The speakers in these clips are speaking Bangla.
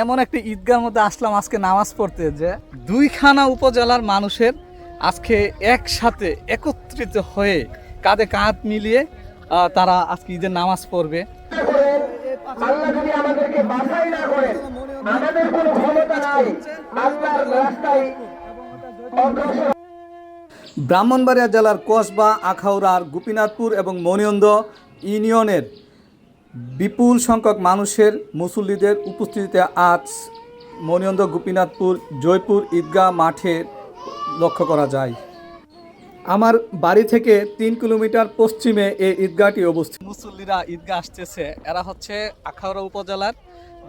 এমন একটা ঈদগার মধ্যে আসলাম আজকে নামাজ পড়তে, যে দুইখানা উপজেলার মানুষের আজকে একসাথে একত্রিত হয়ে কাঁধে কাঁধ মিলিয়ে তারা আজকে ঈদের নামাজ পড়বে। আল্লাহ যদি আমাদেরকে বাছাই না করেন, আমাদের কোনো ক্ষমতা নাই আল্লাহর রাস্তায় অগ্রসর। ব্রাহ্মণবাড়িয়া জেলার কসবা, আখাউড়ার গোপীনাথপুর এবং মনিন্দ ইউনিয়নের বিপুল সংখ্যক মানুষের মুসল্লিদের উপস্থিতিতে আজ মনিন্দ গোপীনাথপুর জয়পুর ঈদগাহ মাঠে লক্ষ্য করা যায়। আমার বাড়ি থেকে 3 কিলোমিটার পশ্চিমে এই ঈদগাহটি অবস্থিত। মুসল্লিরা ঈদগাহ আসতেছে, এরা হচ্ছে আখাউড়া উপজেলার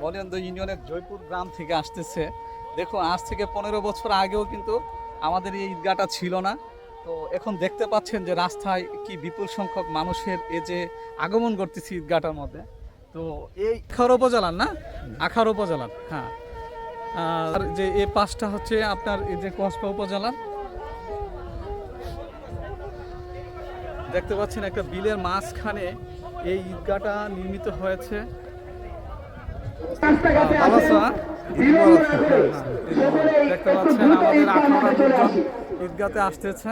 মনিন্দ ইউনিয়নের জয়পুর গ্রাম থেকে আসতেছে। দেখুন, আজ থেকে 15 বছর আগেও কিন্তু আমাদের এই ঈদগাহটা ছিল না। তো এখন দেখতে পাচ্ছেন যে রাস্তায় কি বিপুল সংখ্যক মানুষের এই যে আগমন করতেছি ঈদগাহটার মধ্যে। তো এই আখাউড়া উপজেলার না, আখাউড়া উপজেলার, হ্যাঁ। আর যে এই পাশটা হচ্ছে আপনার এই যে কসবা উপজেলার। দেখতে পাচ্ছেন একটা বিলের মাঝখানে এই ঈদগাহটা নির্মিত হয়েছে। দেখতে পাচ্ছেন আমাদের আখাউড়া লোকজন ঈদগাহতে আসতেছে।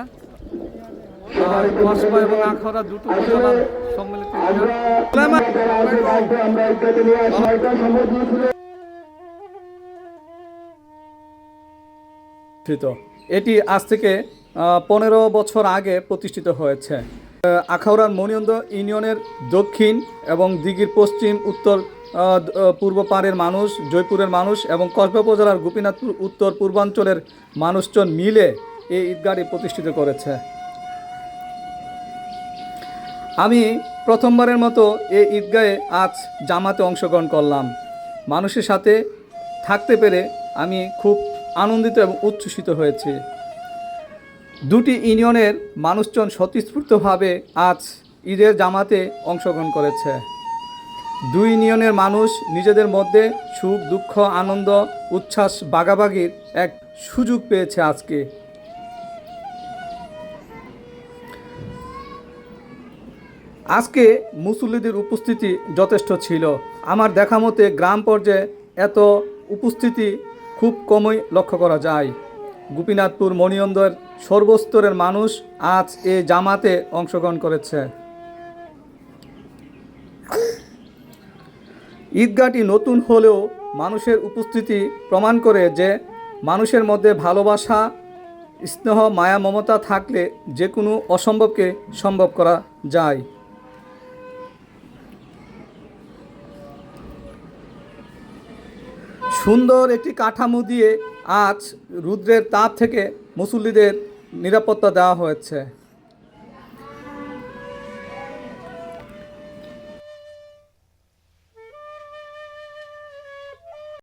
কসবা এবং আখাউড়া দুটো উপজেলার সম্মিলিত এটি আজ থেকে 15 বছর আগে প্রতিষ্ঠিত হয়েছে। আখাউড়ার মনিন্দ ইউনিয়নের দক্ষিণ এবং দিঘির পশ্চিম, উত্তর পূর্ব পাড়ের মানুষ, জয়পুরের মানুষ এবং কসবা উপজেলার গোপীনাথপুর উত্তর পূর্বাঞ্চলের মানুষজন মিলে এই ঈদগাহটি প্রতিষ্ঠিত করেছে। আমি প্রথমবারের মতো এই ঈদগাহে আজ জামাতে অংশগ্রহণ করলাম। মানুষের সাথে থাকতে পেরে আমি খুব আনন্দিত এবং উচ্ছ্বসিত হয়েছি। দুটি ইউনিয়নের মানুষজন স্বতঃস্ফূর্তভাবে আজ ঈদের জামাতে অংশগ্রহণ করেছে। দুই ইউনিয়নের মানুষ নিজেদের মধ্যে সুখ, দুঃখ, আনন্দ, উচ্ছ্বাস ভাগাভাগির এক সুযোগ পেয়েছে আজকে। আজকে মুসল্লিদের উপস্থিতি যথেষ্ট ছিল। আমার দেখা মতে গ্রাম পর্যায়ে এত উপস্থিতি খুব কমই লক্ষ্য করা যায়। গোপীনাথপুর মনিন্দের সর্বস্তরের মানুষ আজ এই জামাতে অংশগ্রহণ করেছে। ঈদগাহটি নতুন হলেও মানুষের উপস্থিতি প্রমাণ করে যে মানুষের মধ্যে ভালোবাসা, স্নেহ, মায়া, মমতা থাকলে যে কোনো অসম্ভবকে সম্ভব করা যায়। সুন্দর একটি কাঠামো দিয়ে আজ রৌদ্রের তাপ থেকে মুসল্লিদের নিরাপত্তা দেওয়া হয়েছে।